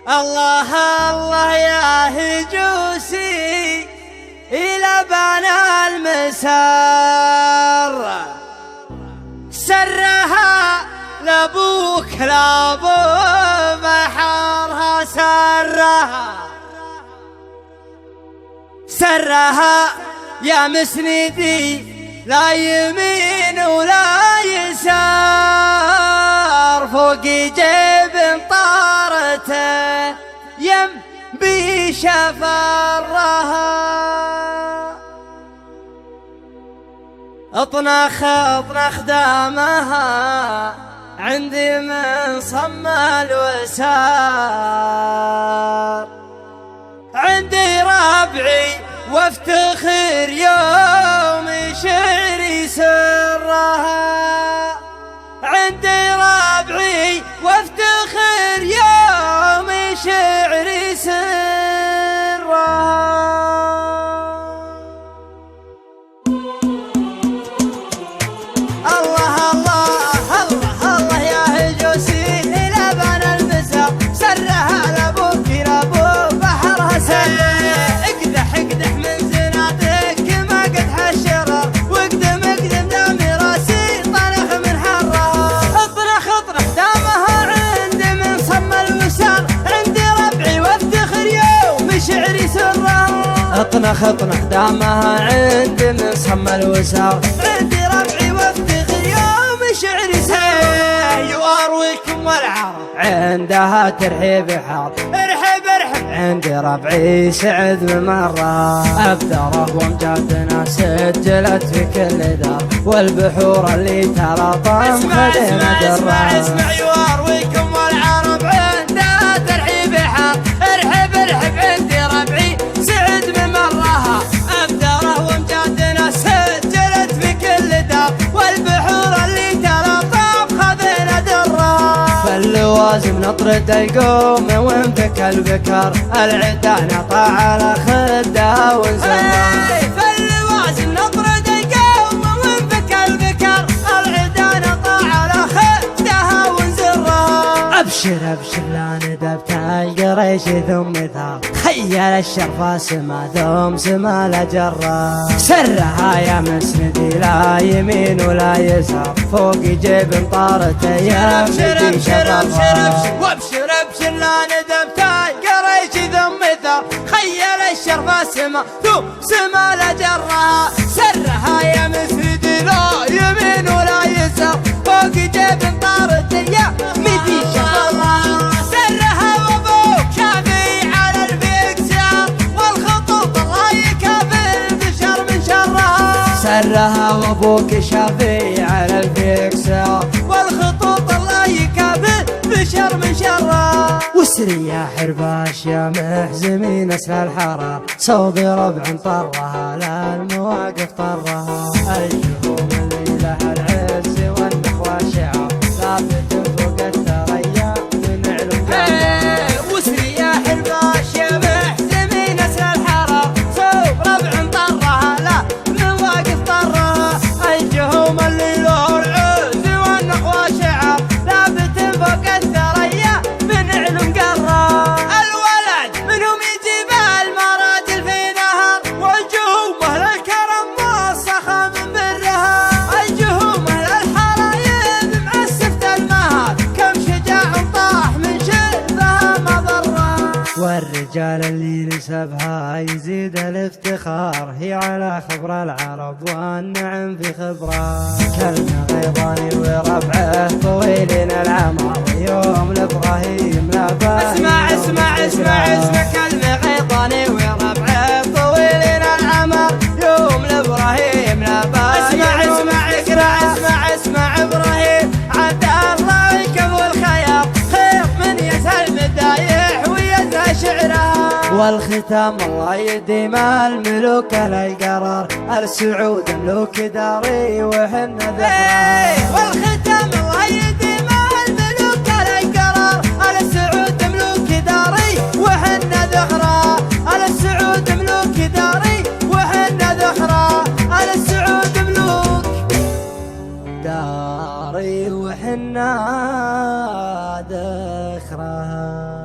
الله الله يا هجوسي إلى بنا المسار سرها لابوك لابو بحرها سرها يا مسندي لا يمين ولا يسار فوق جيب طارته يم بشفرها اطنخ دامها عندي من صم الوسار عندي ربعي وافتخر يوم شعري سرها عندي ربعي وافتخر يوم شعري سرها الله الله الله الله يا هجوسي إلى بنا المساء سرها لابوك لابو بحرها سر اطنخ دامها عند من صم الوسار عندي ربعي وافتخر يوم شعري سير وارويكم والعرب عندها ترحيب حار ارحب عندي ربعي سعد بمرة ابدره وامجادنا سجلت في كل دار والبحور اللي ترى طام خدمة درة اسمع يوارويكم والعرب عندها ترحيب حار ارحب عندي ربعي سعد بمرها ابدره وامجادنا سجلت في كل دار والبحور اللي ترى طاب خذنا درة فاللوازم نطرد القوم وانفك البكر العدا نطع على خدها ونزمها فاللوازم نطرد القوم وانفك البكر العدا نطع على خدها ونزرها ابشر لا ندبت القريش ثم ثار خيل الشرفة سما ثم سما لجرة سرها يا مسندي لا يمين ولا يسار فوق جيب طارته يا مسندي شرفها وابشر لا ندبت القريش ثم ثار خيل الشرفة سما ثم سما لجرة سرها يا مسندي لا يمين ولا يسار فوق جيب طارته يا مسندي شرفها سرها وابوك شافي على الفيكسار والخطوط الله يكافئ بشر من شره واسري يا حرباش يا محزمين اسل الحرار صوب ربع طرها لا المواقف طرها الجهوم اللي لها العز والنخوة شعار ثابت فوق الثريا من علم واسري يا حرباش يا محزمين اسل الحرار صوب ربع طرها لا الجهوم اللي له العز والنخوة شعار ثابت فوق الثريا من علم قرة الولد منهم يجيب المراجل في نهر والجهوم اهل الكرم والسخا من برها الجهوم اهل الحرايب معسفة المهر كم شجاع طاح من شبها مضرة والرجال اللي نسبها يزيد الافتخار هي على خبر العرب والنعم في خبره كلمة غيظاني وربعه طويلين العمر يوم لابراهيم لابا اسمع كلمة غيظاني وربعه طويلين العمر يوم لابراهيم لابا اسمع ابراهيم عبد الله يكفو الخيار خيط من يسهل مدايح ويزهى شعرها والختام الله يديم الملوك القرار السعود ملوك داري وحنا ذكرى والختام الله يديم الملوك القرار السعود ملوك داري وحنا ذكرى السعود ملوك داري وحنا ذكرى السعود ملوك داري وحنا ذخرها.